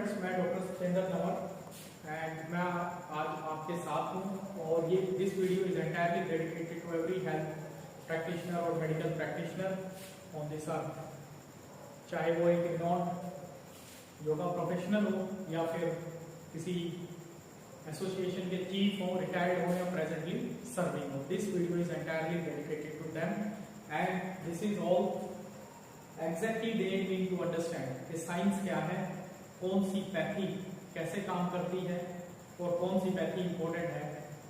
Friends, मैं doctor Satendra Tanwar and मैं आज आपके साथ हूं और ये this video is entirely dedicated to every health practitioner और medical practitioner on this earth, चाहे वो एक रिनॉन्ड योगा प्रोफेशनल हो या फिर किसी एसोसिएशन के चीफ हो, रिटायर्ड हो या प्रेजेंटली सर्विंग हो। This video is entirely dedicated to them and this is all exactly they need to understand कि साइंस क्या है, कौन सी पैथी कैसे काम करती है और कौन सी पैथी इंपॉर्टेंट है।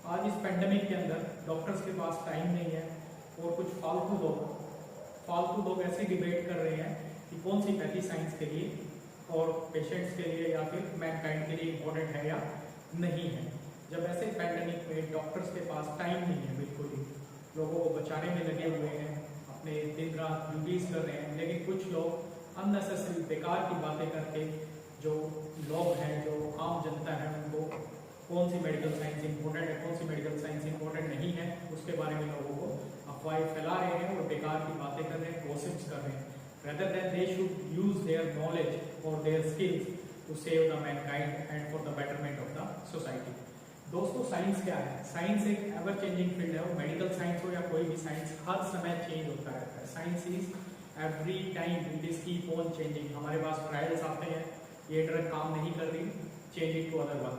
आज इस पेंडेमिक के अंदर डॉक्टर्स के पास टाइम नहीं है और कुछ फालतू लोग ऐसी डिबेट कर रहे हैं कि कौन सी पैथी साइंस के लिए और पेशेंट्स के लिए या फिर मैनकाइंड के लिए इंपॉर्टेंट है या नहीं है। जब ऐसे पेंडेमिक में डॉक्टर्स के पास टाइम नहीं है, बिल्कुल ही लोगों को बचाने में लगे हुए हैं, अपने दिन रात ड्यूटीज कर रहे हैं, लेकिन कुछ लोग अननेसेसरी बेकार की बातें करके जो लोग हैं, जो आम जनता है, उनको कौन सी मेडिकल साइंस इंपॉर्टेंट है, कौन सी मेडिकल साइंस इंपॉर्टेंट नहीं है, उसके बारे में लोगों को अफवाहें फैला रहे हैं और बेकार की बातें कर रहे हैं, गॉसिप्स कर रहे हैं, rather than they should use their knowledge or their skills to save the mankind and for the betterment of the society। दोस्तों, साइंस क्या है? साइंस एक एवर चेंजिंग फील्ड है और मेडिकल साइंस हो या कोई भी साइंस, हर समय चेंज होता रहता है। Science is every time it is keep on changing. हमारे पास ट्रायल्स आते हैं, ये ड्रग काम नहीं कर रही, change it to other one,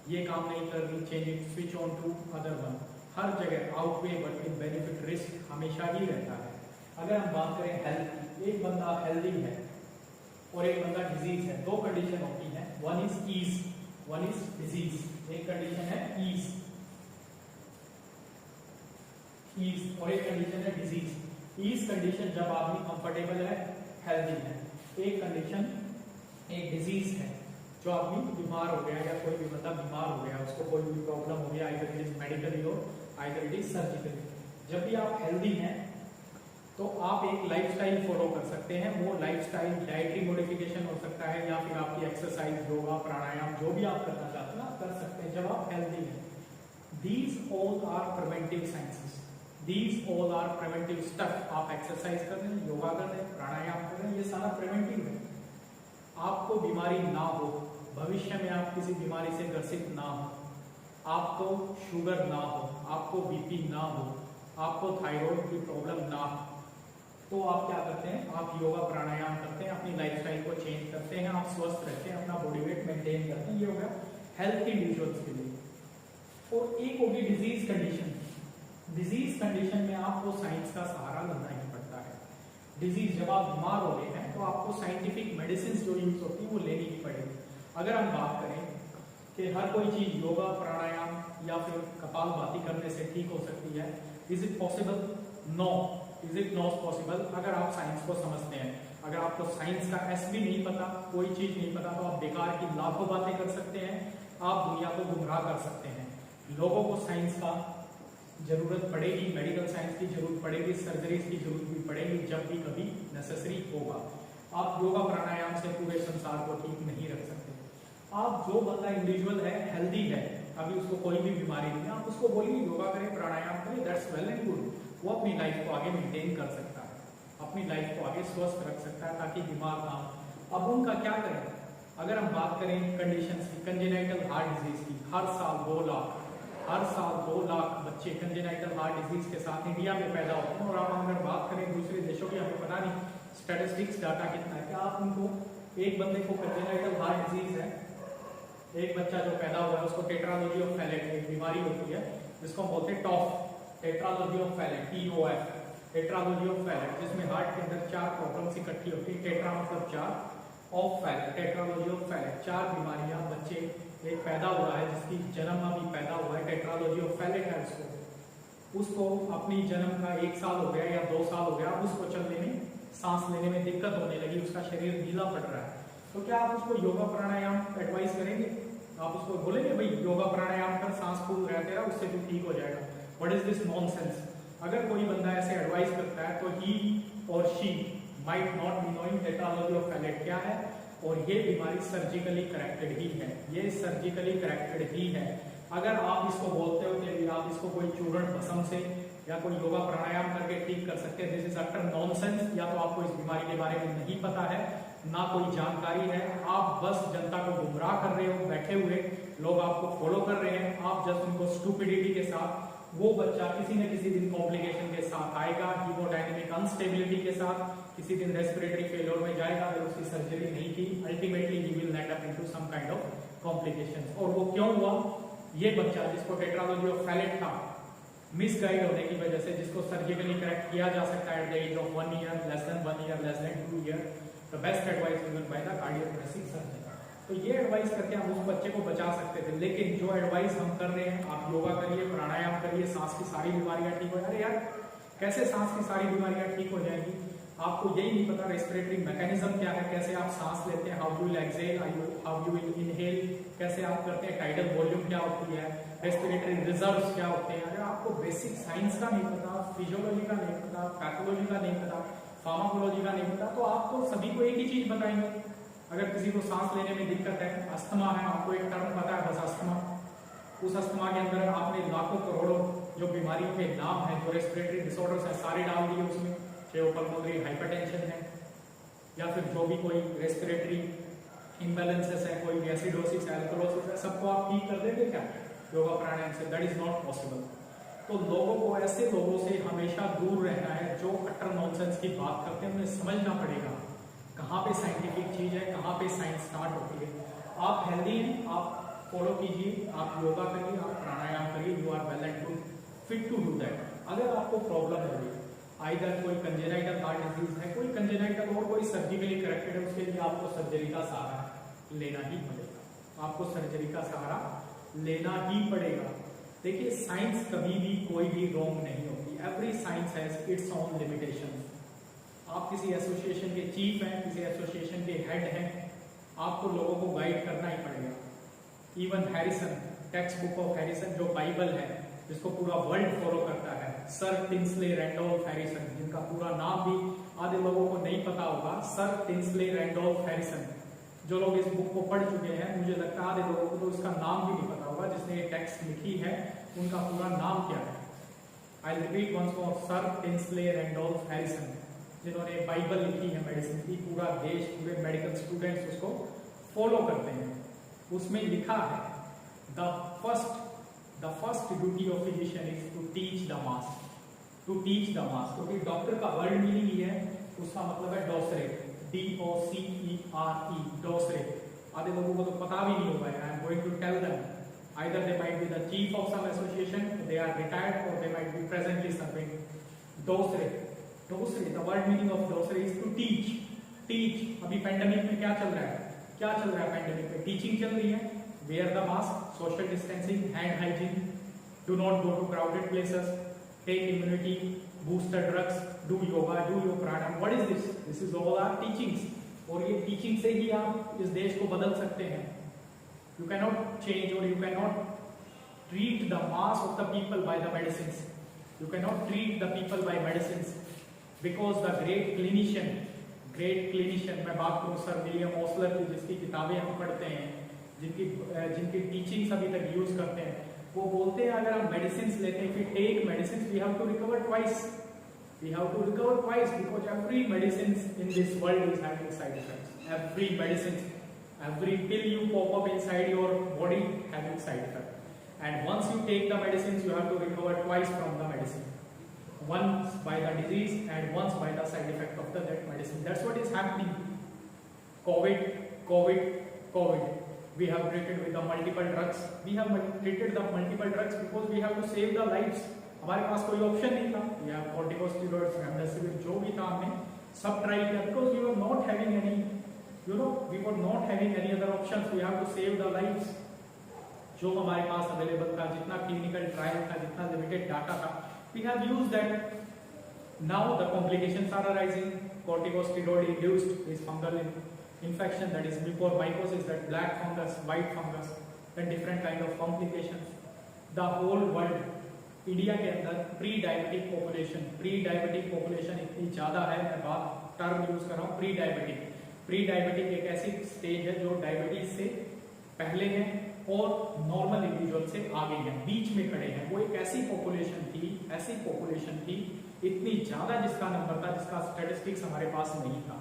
ये काम नहीं कर रही, change it, switch on to other one. हर जगह outweigh but in benefit risk हमेशा ही रहता है। अगर हम बात करें हेल्थ की, एक बंदा हेल्दी है और एक बंदा डिजीज है, दो कंडीशन होती है, one is ease, one is disease. एक कंडीशन है ईज और एक कंडीशन है डिजीज। ईज कंडीशन जब आदमी कंफर्टेबल है, हेल्दी है। एक कंडीशन एक डिजीज है, जो आदमी बीमार हो गया या कोई भी बंदा बीमार हो गया, उसको कोई भी प्रॉब्लम हो गया, आइदर इट इज मेडिकली और आइदर इट इज सर्जिकली। जब भी आप हेल्दी हैं तो आप एक लाइफस्टाइल फॉलो कर सकते हैं। वो लाइफस्टाइल डाइटरी मॉडिफिकेशन हो सकता है या फिर आपकी एक्सरसाइज, योगा, प्राणायाम, जो भी आप करना चाहते हैं आप कर सकते हैं जब आप हेल्दी हैं। These all are preventive sciences, these all are preventive stuff. आप एक्सरसाइज कर रहे हैं, योगा कर रहे हैं, प्राणायाम कर रहे हैं, ये सारा प्रिवेंटिव है। आपको बीमारी ना हो, भविष्य में आप किसी बीमारी से ग्रसित ना हो, आपको शुगर ना हो, आपको बीपी ना हो, आपको थायराइड की प्रॉब्लम ना हो, तो आप क्या करते हैं? आप योगा प्राणायाम करते हैं, अपनी लाइफस्टाइल को चेंज करते हैं, आप स्वस्थ रहते हैं, अपना बॉडी वेट मेंटेन करते हैं। ये हो गया हेल्थ इंडिविजुअल्स के लिए। और एक होगी डिजीज कंडीशन। डिजीज कंडीशन में आपको साइंस का सहारा लेना ही पड़ता है। डिजीज जब आप बीमार हो गए हैं तो आपको साइंटिफिक मेडिसिन जो यूज होती है वो लेनी ही पड़ेगी। अगर हम बात करें कि हर कोई चीज योगा प्राणायाम या फिर कपालभाति करने से ठीक हो सकती है, is it possible? No, is it not possible. अगर आप साइंस को समझते हैं, अगर आपको साइंस का एस भी नहीं पता, कोई चीज नहीं पता, तो आप बेकार की लाखों बातें कर सकते हैं, आप दुनिया को गुमराह कर सकते हैं। लोगों को साइंस का जरूरत पड़ेगी, मेडिकल साइंस की जरूरत पड़ेगी, सर्जरीज की जरूरत भी पड़ेगी जब भी कभी नेसेसरी होगा। आप योगा प्राणायाम से पूरे संसार को ठीक नहीं रख सकते। आप जो बंदा इंडिविजुअल है, हेल्दी है, अभी उसको कोई भी बीमारी नहीं है, आप उसको बोलिए योगा करें, प्राणायाम करें, दैट्स वेल एंड गुड। वो अपनी लाइफ को आगे मेंटेन कर सकता है, अपनी लाइफ को आगे स्वस्थ रख सकता है ताकि बीमार ना हो। अब उनका क्या करें? अगर हम बात करें कंडीशंस की, कंजेनाइटल हार्ट डिजीज की, हर साल 2 लाख बच्चे कंजेनाइटल हार्ट डिजीज के साथ इंडिया में पैदा होते हैं। और आप अगर बात करें दूसरे देशों की, हमें पता नहीं स्टैटिस्टिक्स डाटा कितना है, क्या आप उनको, एक बंदे को कंजेनाइटल हार्ट डिजीज है, एक बच्चा जो पैदा हुआ है उसको टेट्रालॉजी ऑफ फैलेट एक बीमारी होती है जिसको हम बोलते हैं TOF, tetralogy of Fallot, TOF, tetralogy of Fallot, जिसमें हार्ट के अंदर 4 प्रॉब्लम्स इकट्ठी होती है। टेट्रा मतलब 4, of Fallot, tetralogy of Fallot, 4 बीमारियां। बच्चे एक पैदा हुआ है जिसकी जन्म अभी पैदा हुआ है, टेट्रालॉजी ऑफ फैलेट है उसको अपनी जन्म का 1 साल हो गया या 2 साल हो गया, अब उसको चलने में, सांस लेने में दिक्कत होने लगी, उसका शरीर ढीला पड़ रहा है, तो क्या आप उसको योगा प्राणायाम एडवाइस करेंगे? आप उसको बोलेंगे भाई योगा प्राणायाम कर, सांस फूल रहा है तेरा, उससे तू ठीक हो जाएगा? What is this nonsense? अगर कोई बंदा ऐसे एडवाइस करता है तो ही और she might not be knowing tetralogy of Fallot क्या है, और ये बीमारी सर्जिकली करेक्टेड ही है, ये सर्जिकली करेक्टेड ही है। अगर आप इसको बोलते हो कि आप इसको कोई चूर्ण भस्म से या कोई योगा प्राणायाम करके ठीक कर सकते हैं, दिस इज अटर नॉनसेंस। या तो आपको इस बीमारी के बारे में नहीं पता है ना कोई जानकारी है, आप बस जनता को गुमराह कर रहे हो, बैठे हुए लोग आपको फॉलो कर रहे हैं, आप जस्ट उनको स्टूपिडिटी के साथ, वो बच्चा किसी न किसी दिन कॉम्प्लिकेशन के साथ आएगा, हीमोडायनेमिक अनस्टेबिलिटी के साथ, किसी दिन रेस्पिरेटरी फेलियर में जाएगा अगर उसकी सर्जरी नहीं की, ultimately he will end up into some kind of complications. और वो क्यों हुआ? ये बच्चा जिसको टेट्रालॉजी ऑफ फैलेट था, मिसगाइड होने की वजह से, जिसको सर्जिकली करेक्ट किया जा सकता है at the age of 1 year, less than 1 year, less than 2 year, the best advice given by the cardiothoracic surgeon. तो ये एडवाइस करके हम उस बच्चे को बचा सकते थे, लेकिन जो एडवाइस हम कर रहे हैं, आप योगा करिए, प्राणायाम करिए, सांस की सारी बीमारियां ठीक हो जाए। अरे यार, कैसे सांस की सारी बीमारियां ठीक हो जाएंगी? आपको यही नहीं पता रेस्पिरेटरी मैकेनिज्म क्या है, कैसे आप सांस लेते हैं, how you will exhale, how you will inhale, कैसे आप करते हैं, टाइडल वॉल्यूम क्या होती है, रेस्पिरेटरी रिजर्व्स क्या होते हैं। अगर आपको बेसिक साइंस का नहीं पता, फिजियोलॉजी का नहीं पता, पैथोलॉजी का नहीं पता, फार्माकोलॉजी का नहीं पता, तो आप तो सभी को एक ही चीज बताएंगे। अगर किसी को सांस लेने में दिक्कत है, अस्थमा है, आपको एक टर्म पता है बस अस्थमा, उस अस्थमा के अंदर आपने लाखों करोड़ों जो बीमारियों के नाम है, जो रेस्पिरेटरी डिसऑर्डर्स है, सारे डाल दिए उसमें, चाहे वो पल्मोनरी हाइपरटेंशन है या फिर जो भी कोई रेस्पिरेटरी इम्बैलेंसेस है, कोई एसिडोसिस है, अल्कलोसिस है, सबको आप ठीक कर देंगे क्या योगा प्राणायाम से? That is not possible. तो लोगों को, ऐसे लोगों से हमेशा दूर रहना है जो अटर नॉनसेंस की बात करते हैं। उन्हें समझना पड़ेगा कहाँ पे साइंटिफिक चीज है, कहाँ पे साइंस स्टार्ट होती है। आप हेल्दी हैं, आप फॉलो कीजिए, आप योगा करिए, आप प्राणायाम करिए, you are well and good fit to do that. अगर आपको प्रॉब्लम हो रही है, आइदर कोई कंजेनाइटल हार्ट डिजीज है, कोई कंजेनाइटल और कोई सर्जिकली करेक्टेड है, उसके लिए आपको सर्जरी का सहारा लेना ही पड़ेगा, आपको सर्जरी का सहारा लेना ही पड़ेगा। देखिए, साइंस कभी भी कोई भी रॉन्ग नहीं होती, every science has its own limitations. आप किसी एसोसिएशन के चीफ हैं, किसी एसोसिएशन के हेड हैं, आपको लोगों को गाइड करना ही पड़ेगा। Even Harrison, text book of Harrison जो बाइबल है, जिसको पूरा वर्ल्ड फॉलो करता है, सर टिंसले रैंडोल्फ हैरिसन, जिनका पूरा नाम भी आधे लोगों को नहीं पता होगा, सर टिंसले रैंडोल्फ हैरिसन। जो लोग इस बुक को पढ़ चुके हैं, मुझे लगता है आधे लोगों को तो इसका नाम भी नहीं पता होगा, जिसने ये टेक्स्ट लिखी है उनका पूरा नाम क्या है। I repeat once more, sir Tinsley Randolph Harrison, जिन्होंने बाइबल लिखी है मेडिसिन की, पूरा देश, पूरे मेडिकल स्टूडेंट्स उसको फॉलो करते हैं। उसमें लिखा है the first duty of physician is to teach the mass, to teach the mass. क्योंकि डॉक्टर का वर्ड मीनिंग ही है, उसका मतलब है डॉक्टरेट, DOCERE, डॉक्टरेट। आधे लोगों को तो पता भी नहीं होगा। I am going to tell them, either they might be the chief of some association, they are retired, or they might be presently serving. Doctorate, the word meaning of doctorate is to teach, teach। अभी pandemic में क्या चल रहा है, क्या चल रहा है पेंडेमिक में? टीचिंग चल रही है, wear the mask, social distancing, hand hygiene, do not go to crowded places, take immunity booster drugs, do yoga, do your pranayam। what is this? This is all our teachings, और ये teaching से ही आप इस देश को बदल सकते हैं। You cannot change or you cannot treat the mass of the people by the medicines, you cannot treat the people by medicines, because the great clinician, मैं बात करूं सर विलियम ओसलर की, जिसकी किताबें हम पढ़ते हैं, जिनकी टीचिंग्स अभी तक यूज करते हैं, वो बोलते हैं अगर हम मेडिसिन लेते हैं, फिर take medicine, we have to recover twice, because every medicine in this world is having side effects, every medicine, every pill you pop up inside your body having side effect, and once you take the medicines, you have to recover twice from the medicine, once by the disease and once by the side effect of that medicine. That's what is happening. COVID, we have treated with the multiple drugs, because we have to save the lives. हमारे पास कोई option नहीं था, या corticosteroids, remdesivir, जो भी था हमने सब ट्राई किया, because we were not having any, we were not having any other options, we have to save the lives। जो हमारे पास अवेलेबल था, जितना क्लिनिकल ट्रायल था, जितना लिमिटेड डाटा था, we have used that। now the complications are arising, corticosteroid induced is fungal infection, that is mucormycosis, that black fungus, white fungus, then different kind of complications। the whole world, India के अंदर pre diabetic population इतनी ज्यादा है, मैं बात term use कर रहा हूँ प्री डायबिटिक एक ऐसी स्टेज है जो डायबिटीज से पहले है और नॉर्मल इंडिविजुअल से आगे है, बीच में खड़े हैं। वो एक ऐसी पॉपुलेशन थी इतनी ज्यादा, जिसका नंबर था, जिसका स्टैटिस्टिक्स हमारे पास नहीं था।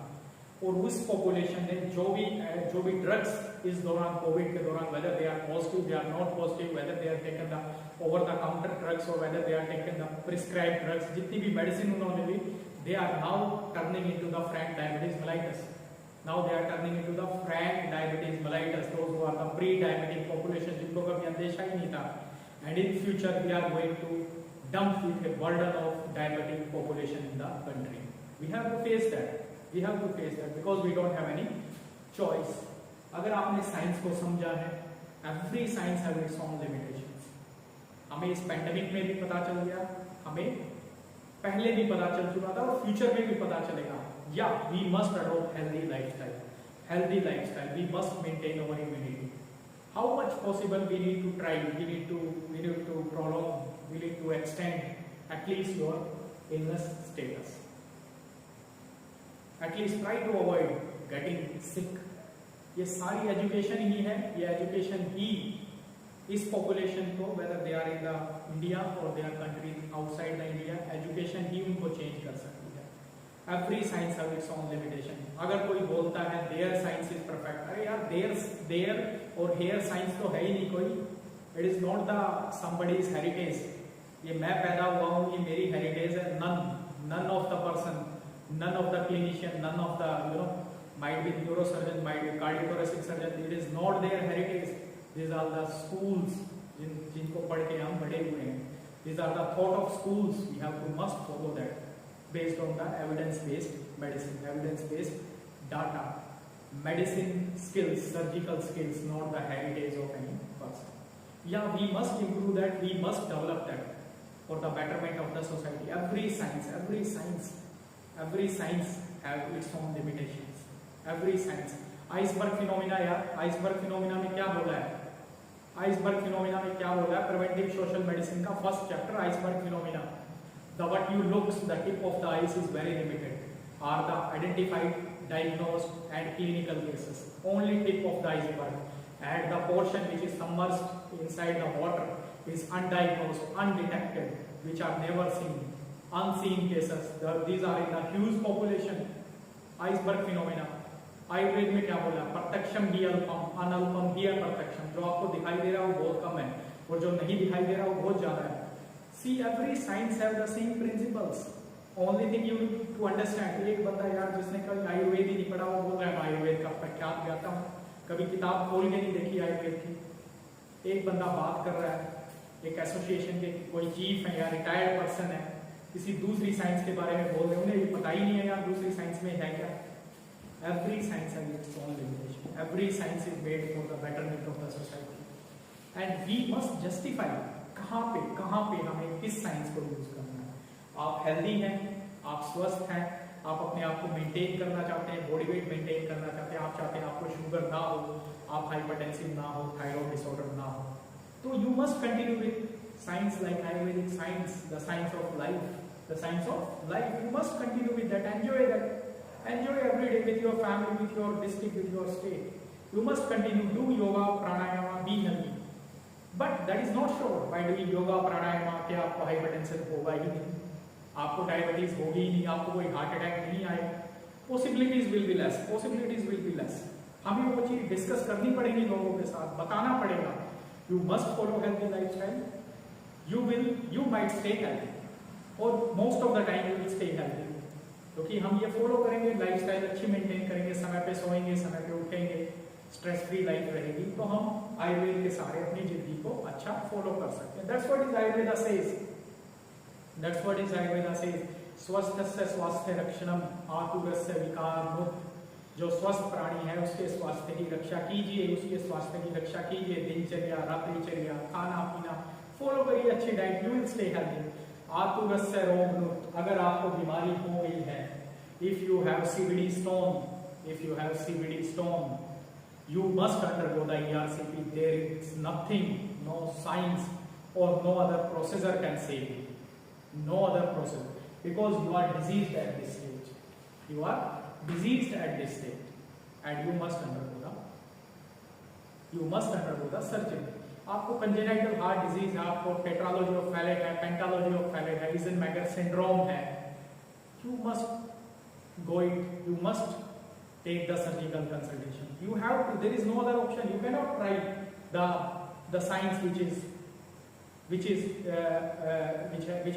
और उस पॉपुलेशन ने जो भी ड्रग्स इस दौरान कोविड के दौरान, whether they are positive, they are not positive, whether they are taken the over the counter drugs और whether they are taken the prescribed drugs, जितनी भी मेडिसिन उन्होंने ली, they are now turning into the frank diabetes mellitus. Now they are turning into the frank diabetes mellitus, those who are the pre-diabetic population, जिनको कभी अंदेशा ही नहीं था. And in future we are going to dump with a burden of diabetic population in the country. We have to face that. We have to face that because we don't have any choice. अगर आपने science को समझा है, every science has its own limitations. हमें इस pandemic में भी पता चल गया, हमें पहले भी पता चल चुका था और फ्यूचर में भी पता चलेगा. Yeah, we must adopt healthy lifestyle. Healthy lifestyle. We must maintain our immunity. How much possible we need to try. We need to prolong. We need to extend at least your illness status. At least try to avoid getting sick. ये सारी education ही है. ये education ही इस population को, whether they are in the India or they are countries outside the India, education ही उनको change कर सकती है. Every science has its own limitation. अगर कोई बोलता है their science is perfect, अरे यार their और here science तो है ही नहीं कोई. It is not the somebody's heritage. ये मैं पैदा हुआ हूँ, ये मेरी heritage है. None of the person, none of the clinician, none of the might be neurosurgeon, might be cardiothoracic surgeon. It is not their heritage. These are the schools जिनको पढ़ के हम बड़े हुए हैं. These are the thought of schools. We have to must follow that. Based on the evidence-based medicine, evidence-based data, medicine skills, surgical skills, not the heritage of any person. Yeah, we must improve that. We must develop that for the betterment of the society. Every science have its own limitations. Every science. Iceberg phenomena, यार, iceberg phenomena में क्या बोला है? Iceberg phenomena में क्या बोला है? Preventive social medicine का first chapter, iceberg phenomena. The what you looks, the tip of the ice is very limited. Are the identified, diagnosed, and clinical cases. Only tip of the iceberg. And the portion which is submerged inside the water is undiagnosed, undetected, which are never seen, unseen cases. These are in the huge population. Iceberg phenomena. Ayurveda में क्या बोला? प्रत्यक्षम ही अल्पम, अनल्पम ही अप्रत्यक्षम. जो आपको दिखाई दे रहा है वो बहुत कम है और जो नहीं दिखाई दे रहा वो बहुत ज्यादा है. See, every science have the same principles. Only thing you need to understand. एक बंदा यार जिसने कभी आयुर्वेद ही नहीं पढ़ा वो बोल रहा है आयुर्वेद का प्रख्यात ज्ञाता हूँ, कभी किताब खोल के नहीं देखी आयुर्वेद की. एक बंदा बात कर रहा है, एक एसोसिएशन के कोई चीफ है या रिटायर्ड पर्सन है, किसी दूसरी साइंस के बारे में बोल रहे हैं, उन्हें ये पता ही नहीं है यार दूसरी साइंस में है क्या. Every science has its own limitation. Every science is made for the betterment of the society. And we must justify कहाँ पे हमें किस साइंस को यूज करना है. आप हेल्दी हैं, आप स्वस्थ हैं, आप अपने आप को मेंटेन करना चाहते हैं, बॉडी वेट मेंटेन करना चाहते हैं, आप चाहते हैं आपको शुगर ना हो, आप हाइपरटेंसिव ना हो, थायराइड डिसऑर्डर ना हो, तो you must continue with science like Ayurvedic science, the science of life. You must continue with that. Enjoy that. Enjoy every day with your family, with your district, with your state. You must continue, do yoga, pranayama, be healthy. But that is not sure by doing yoga, pranayama कि आपको hypertension होगा ही नहीं, आपको diabetes होगी ही नहीं, आपको कोई heart attack नहीं आएगा. Possibilities will be less. हमें वो चीज डिस्कस करनी पड़ेगी लोगों के साथ, बताना पड़ेगा. You must follow healthy lifestyle. You might stay healthy, or most of the time you will stay healthy. क्योंकि हम ये फॉलो करेंगे, लाइफस्टाइल अच्छी मेंटेन करेंगे, समय पे सोएंगे, समय पे उठेंगे, स्ट्रेस फ्री लाइफ रहेगी, तो हम आयुर्वेद के सारे अपनी जिंदगी को अच्छा फॉलो कर सकते हैं. That's what is Ayurveda says. स्वस्थस्य स्वास्थ्य रक्षणम, आतुरस्य विकार मुक्त. जो स्वस्थ प्राणी है उसके स्वास्थ्य की रक्षा कीजिए, उसके स्वास्थ्य की रक्षा कीजिए. दिनचर्या, रात्रिचर्या, खाना पीना फॉलो करिए, अच्छी diet, you will stay healthy. आतुरस्य रोग मुक्त. अगर आपको बीमारी हो गई है, if you have CBD stone, you must undergo the ERCP. There is nothing, no science or no other procedure can save you. No other procedure, because you are diseased at this stage. And you must undergo the surgery. आपको congenital heart disease है, आपको tetralogy of Fallot है, पेंटालॉजी of Fallot है, इज़नमेगर syndrome है. You must take the surgical consultation. You have to, there is no other option. You cannot try the science which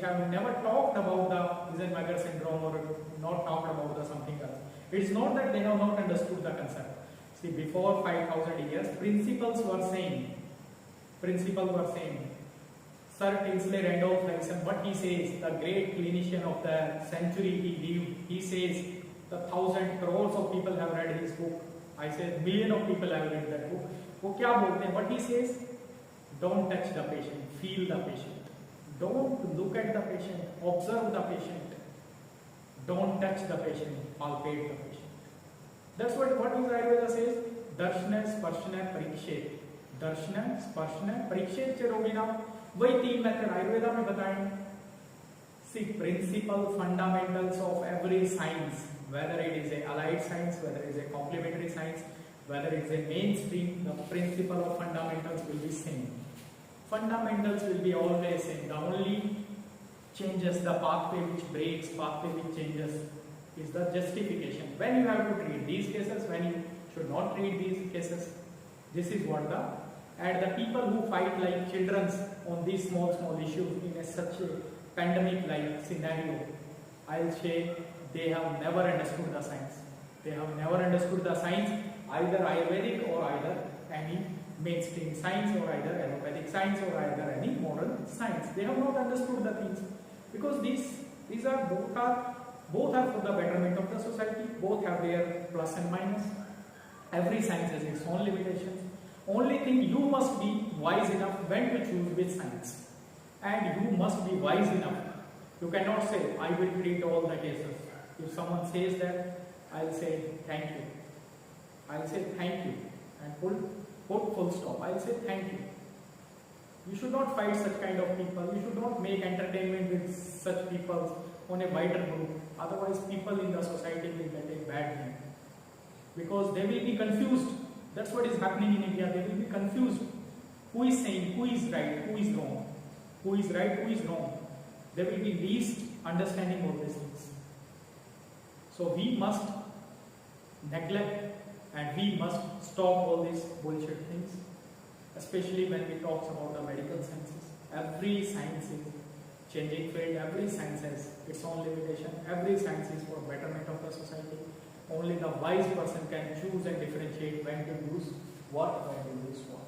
have never talked about the Eisenmenger syndrome or not talked about the something else. It's not that they have not understood the concept. See, before 5,000 years, principles were same. Sir Tinsley Randolph Dyson, what he says, the great clinician of the century he lived, he says, the 1,000 crores of people have read his book. I said million of people have read that book. वो क्या बोलते हैं? What he says? Don't touch the patient, feel the patient. Don't look at the patient, observe the patient. Don't touch the patient, palpate the patient. That's what is Ayurveda says. Darshana, Sparshana, Parikshet. Darshana, Sparshana, Parikshet से रोगी नाम. वही 3 method Ayurveda में बताएं. See, principle, fundamentals of every science, whether it is a allied science, whether it is a complementary science, whether it is a mainstream, the principle of fundamentals will be same. Fundamentals will be always same. The only changes, the pathway which breaks, pathway which changes is the justification. When you have to treat these cases, when you should not treat these cases. This is what and the people who fight like children on these small issues in such a pandemic like scenario, I'll say they have never understood the science. They have never understood the science, either Ayurvedic or either any mainstream science or either allopathic science or either any modern science. They have not understood the things because these are both are for the betterment of the society. Both have their plus and minus. Every science has its own limitations. Only thing, you must be wise enough when to choose which science, and you must be wise enough. You cannot say, I will treat all the cases. If someone says that, I'll say thank you. I'll say thank you and put full stop. I'll say thank you. You should not fight such kind of people. You should not make entertainment with such people on a wider group. Otherwise, people in the society will get a bad name. Because they will be confused. That's what is happening in India. They will be confused. Who is saying, who is right, who is wrong? Who is right, who is wrong? There will be least understanding of these things. So we must neglect and we must stop all these bullshit things. Especially when we talk about the medical sciences. Every science is changing field. Every science has its own limitation. Every science is for betterment of the society. Only the wise person can choose and differentiate when to use what, when to use what.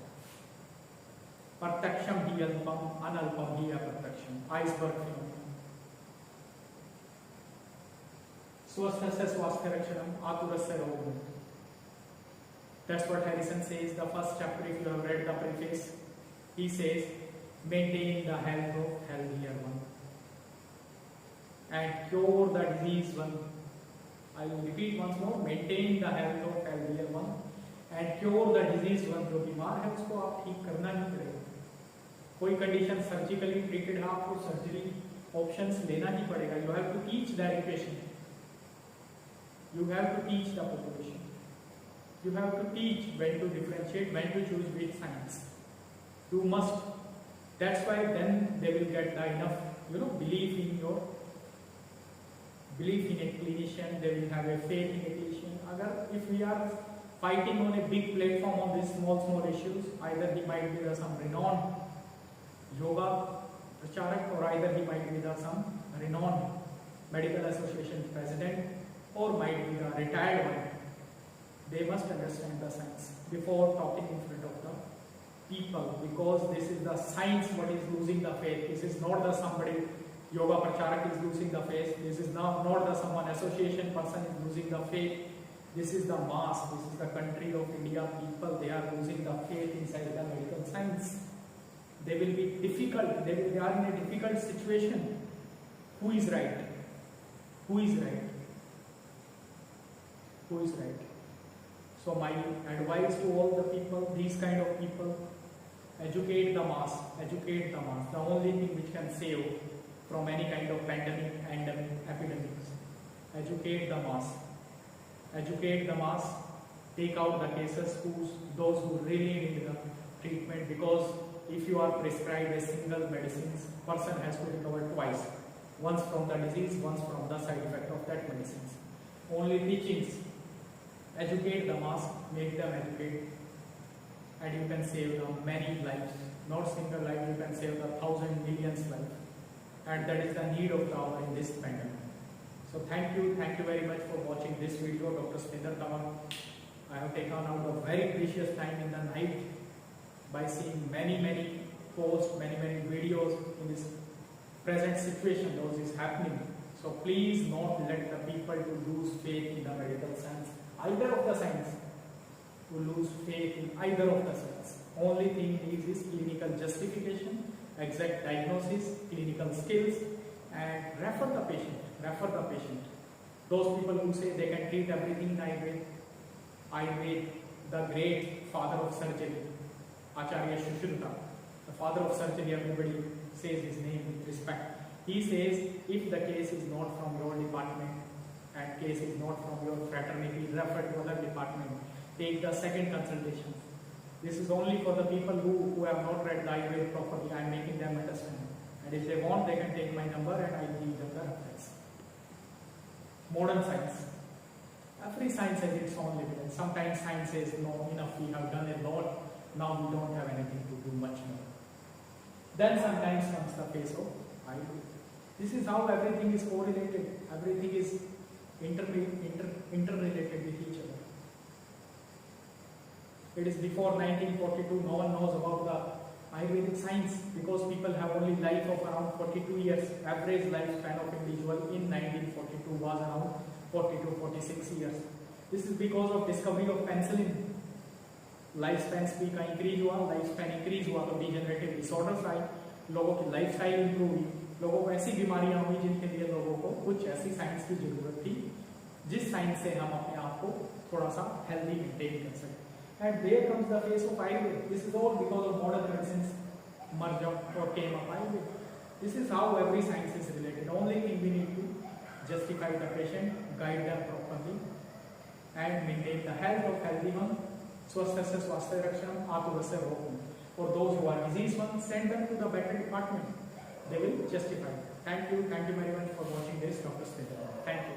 Partaksham hi alpam, analpam hi apartaksham. Iceberg phenomenon. Swasthasya swasthya rakshanam, aturasya rogam. That's what Harrison says. The first chapter, if you have read the preface, he says, maintain the health of healthier one and cure the disease one. I will repeat once more, maintain the health of healthier one and cure the disease one. जो बीमार है उसको आप ठीक करना ही पड़ेगा. कोई condition surgically treated है, आपको सर्जरी ऑप्शंस लेना ही पड़ेगा. You have to teach the education. You have to teach the population. You have to teach when to differentiate, when to choose which science. You must. That's why then they will get the enough, belief in your. Belief in a clinician, they will have a faith in a clinician. If we are fighting on a big platform on these small issues, either he might be some renowned yoga pracharak or either he might be some renowned medical association president or might be the retired one. They must understand the science before talking in front of the people, because this is the science what is losing the faith. This is not the somebody yoga pracharak is losing the faith. This is not the someone association person is losing the faith. This is the mass. This is the country of India. People, they are losing the faith inside the medical science. They will be difficult. They are in a difficult situation. Who is right? Who is right? Who is right? So my advice to all the people, these kind of people, educate the mass. Educate the mass. The only thing which can save from any kind of pandemic and epidemics. Educate the mass. Educate the mass. Take out the cases, those who really need the treatment, because if you are prescribed a single medicine, person has to recover twice. Once from the disease, once from the side effect of that medicine. Only teachings educate the mass, make them educate, and you can save the many lives. Not single life, you can save the thousand millions life, and that is the need of the hour in this pandemic. So thank you very much for watching this video, Dr. Sminder Tawar. I have taken out a very precious time in the night by seeing many posts, many videos in this present situation that is happening. So please not let the people to lose faith in the medical science, either of the science, to lose faith in either of the science. Only thing needs is clinical justification, exact diagnosis, clinical skills, and refer the patient. Those people who say they can treat everything in Ayurveda, the great father of surgery, Acharya Sushruta, the father of surgery, everybody says his name with respect. He says, if the case is not from your department and case is not from your fraternity, refer to other department. Take the second consultation. This is only for the people who have not read the Ayurveda properly. I am making them understand. And if they want, they can take my number and I will give them the reference. Modern science. Every science has its own limit. Sometimes science says, no, enough, we have done a lot. Now we don't have anything to do much more. Then sometimes comes the phase of Ayurveda. This is how everything is correlated. Everything is interrelated with each other. It is before 1942, no one knows about the Ayurvedic science because people have only life of around 42 years. Average lifespan of individual in 1942 was around 40 to 46 years. This is because of discovery of penicillin. Lifespan increase हुआ तो degenerative disorders आए, लोगों की lifestyle improve हुई, लोगों को ऐसी बीमारियां हुई जिनके लिए लोगों को कुछ ऐसी साइंस की जरूरत थी जिस साइंस से हम अपने आप को थोड़ा सा हेल्दी मेंटेन कर सकें. And there comes the phase of Ayurveda. This is all because of modern medicines merged up or came up Ayurveda. This is how every science is related. Only thing we need to justify the patient, guide them properly, and maintain the health of healthy one. Swasthasya swasthya rakshanam aturasya rogam. For those who are diseased ones, send them to the better department. They will justify. Thank you very much for watching this, Dr. Sminder. Thank you.